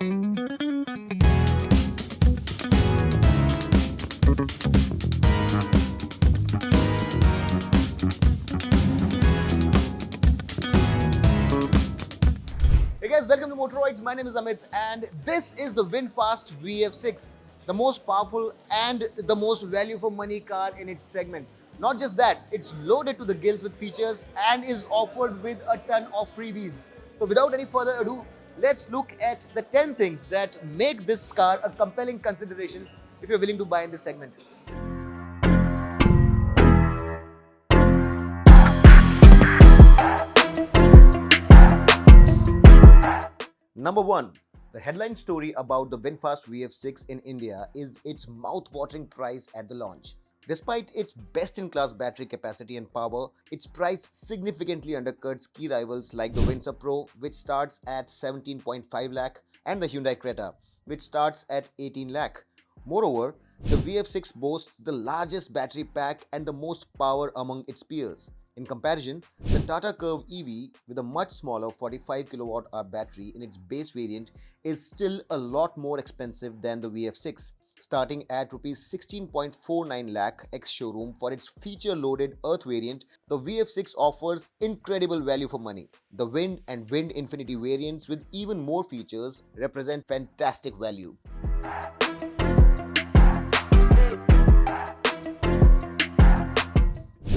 Hey guys, welcome to Motoroids. My name is Amit and this is the VinFast VF6, the most powerful and the most value for money car in its segment. Not just that, it's loaded to the gills with features and is offered with a ton of freebies. So without any further ado, let's look at the 10 things that make this car a compelling consideration if you're willing to buy in this segment. Number 1. The headline story about the VinFast VF6 in India is its mouth-watering price at the launch. Despite its best-in-class battery capacity and power, its price significantly undercuts key rivals like the Windsor Pro, which starts at 17.5 lakh, and the Hyundai Creta, which starts at 18 lakh. Moreover, the VF6 boasts the largest battery pack and the most power among its peers. In comparison, the Tata Curvv EV with a much smaller 45 kWh battery in its base variant is still a lot more expensive than the VF6, starting at Rs 16.49 lakh ex-showroom. For its feature-loaded Earth variant, the VF6 offers incredible value for money. The Wind and Wind Infinity variants with even more features represent fantastic value.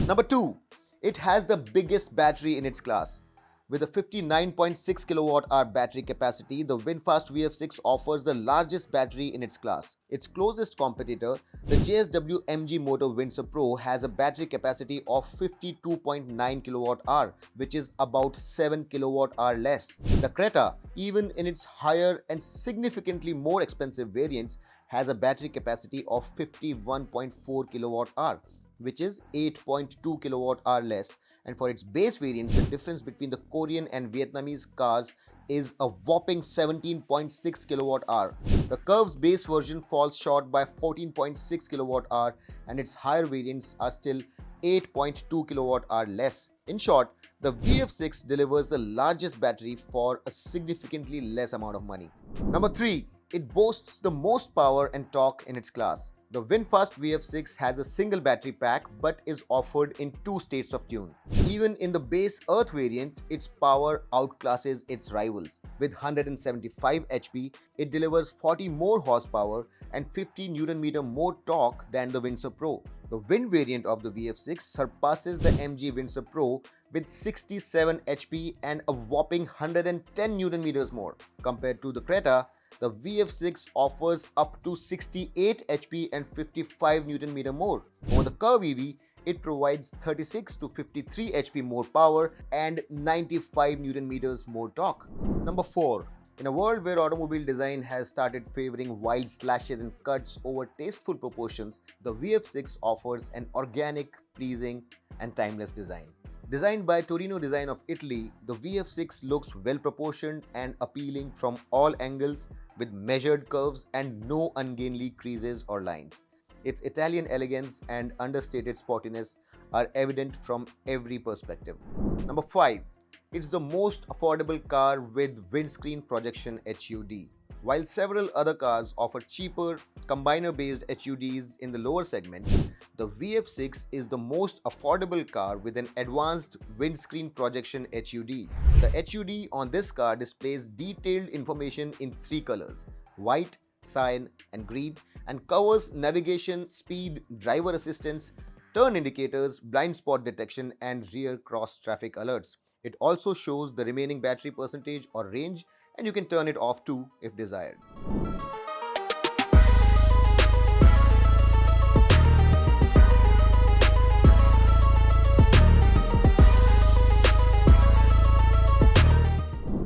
Number 2. It has the biggest battery in its class. With a 59.6 kWh battery capacity, the VinFast VF6 offers the largest battery in its class. Its closest competitor, the JSW MG Motor Windsor Pro, has a battery capacity of 52.9 kWh, which is about 7 kWh less. The Creta, even in its higher and significantly more expensive variants, has a battery capacity of 51.4 kWh, which is 8.2 kWh less, and for its base variants, the difference between the Korean and Vietnamese cars is a whopping 17.6 kWh. The Curvv's base version falls short by 14.6 kWh, and its higher variants are still 8.2 kWh less. In short, the VF6 delivers the largest battery for a significantly less amount of money. Number 3. It boasts the most power and torque in its class. The VinFast VF6 has a single battery pack but is offered in 2 states of tune. Even in the base Earth variant, its power outclasses its rivals. With 175 HP, it delivers 40 more horsepower and 50 Nm more torque than the Windsor Pro. The Wind variant of the VF6 surpasses the MG Windsor Pro with 67 HP and a whopping 110 Nm more. Compared to the Creta, the VF6 offers up to 68 HP and 55 Nm more. For the Curvv EV, it provides 36 to 53 HP more power and 95 Nm more torque. Number 4. In a world where automobile design has started favoring wild slashes and cuts over tasteful proportions, the VF6 offers an organic, pleasing, and timeless design. Designed by Torino Design of Italy, the VF6 looks well proportioned and appealing from all angles, with measured curves and no ungainly creases or lines. Its Italian elegance and understated sportiness are evident from every perspective. Number 5. It's the most affordable car with windscreen projection HUD. While several other cars offer cheaper, combiner-based HUDs in the lower segments, the VF6 is the most affordable car with an advanced windscreen projection HUD. The HUD on this car displays detailed information in 3 colors: white, cyan, and green, and covers navigation, speed, driver assistance, turn indicators, blind spot detection, and rear cross traffic alerts. It also shows the remaining battery percentage or range, and you can turn it off too if desired.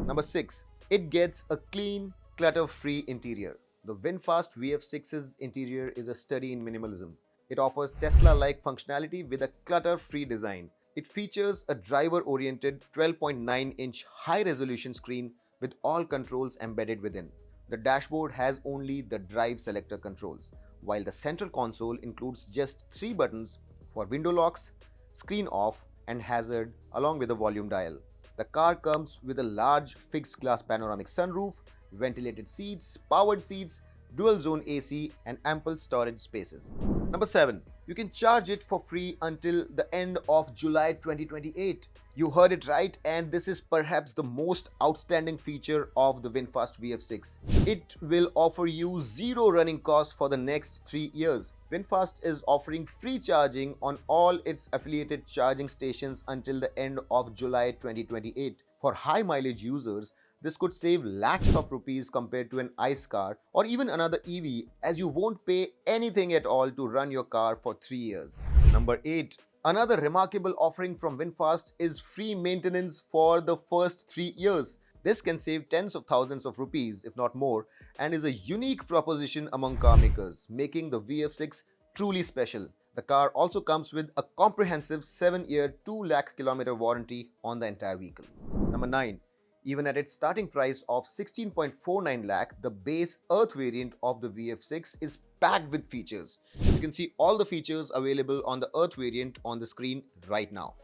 Number 6. It gets a clean, clutter-free interior. The VinFast VF6's interior is a study in minimalism. It offers Tesla-like functionality with a clutter-free design. It features a driver-oriented 12.9-inch high-resolution screen with all controls embedded within. The dashboard has only the drive selector controls, while the central console includes just 3 buttons for window locks, screen off, and hazard, along with a volume dial. The car comes with a large fixed glass panoramic sunroof, ventilated seats, powered seats, dual zone AC, and ample storage spaces. Number 7. You can charge it for free until the end of July 2028. You heard it right, and this is perhaps the most outstanding feature of the VinFast VF6. It will offer you zero running costs for the next 3 years. VinFast is offering free charging on all its affiliated charging stations until the end of July 2028. For high mileage users, this could save lakhs of rupees compared to an ICE car or even another EV, as you won't pay anything at all to run your car for 3 years. Number 8. Another remarkable offering from VinFast is free maintenance for the first 3 years. This can save tens of thousands of rupees, if not more, and is a unique proposition among car makers, making the VF6 truly special. The car also comes with a comprehensive 7-year, 2 lakh kilometer warranty on the entire vehicle. Number 9. Even at its starting price of 16.49 lakh, the base Earth variant of the VF6 is packed with features. You can see all the features available on the Earth variant on the screen right now.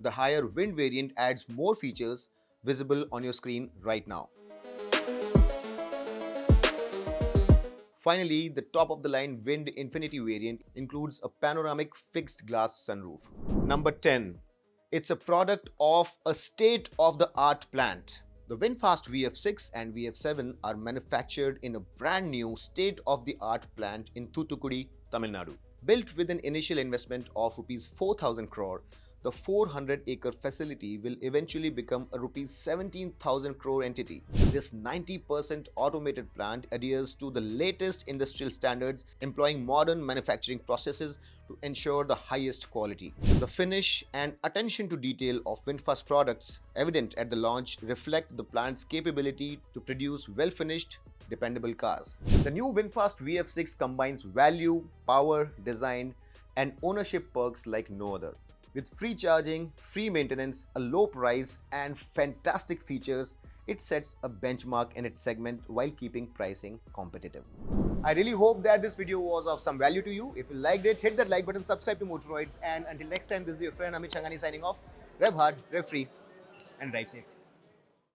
The higher Wind variant adds more features visible on your screen right now. Finally, the top-of-the-line Wind Infinity variant includes a panoramic fixed glass sunroof. Number 10. It's a product of a state-of-the-art plant. The VinFast VF6 and VF7 are manufactured in a brand new state-of-the-art plant in Thoothukudi, Tamil Nadu. Built with an initial investment of Rs 4,000 crore, the 400-acre facility will eventually become a Rs 17,000 crore entity. This 90% automated plant adheres to the latest industrial standards, employing modern manufacturing processes to ensure the highest quality. The finish and attention to detail of VinFast products, evident at the launch, reflect the plant's capability to produce well-finished, dependable cars. The new VinFast VF6 combines value, power, design, and ownership perks like no other. With free charging, free maintenance, a low price, and fantastic features, it sets a benchmark in its segment while keeping pricing competitive. I really hope that this video was of some value to you. If you liked it, hit that like button, subscribe to Motoroids, and until next time, this is your friend Amit Changani signing off. Rev hard, rev free, and drive safe.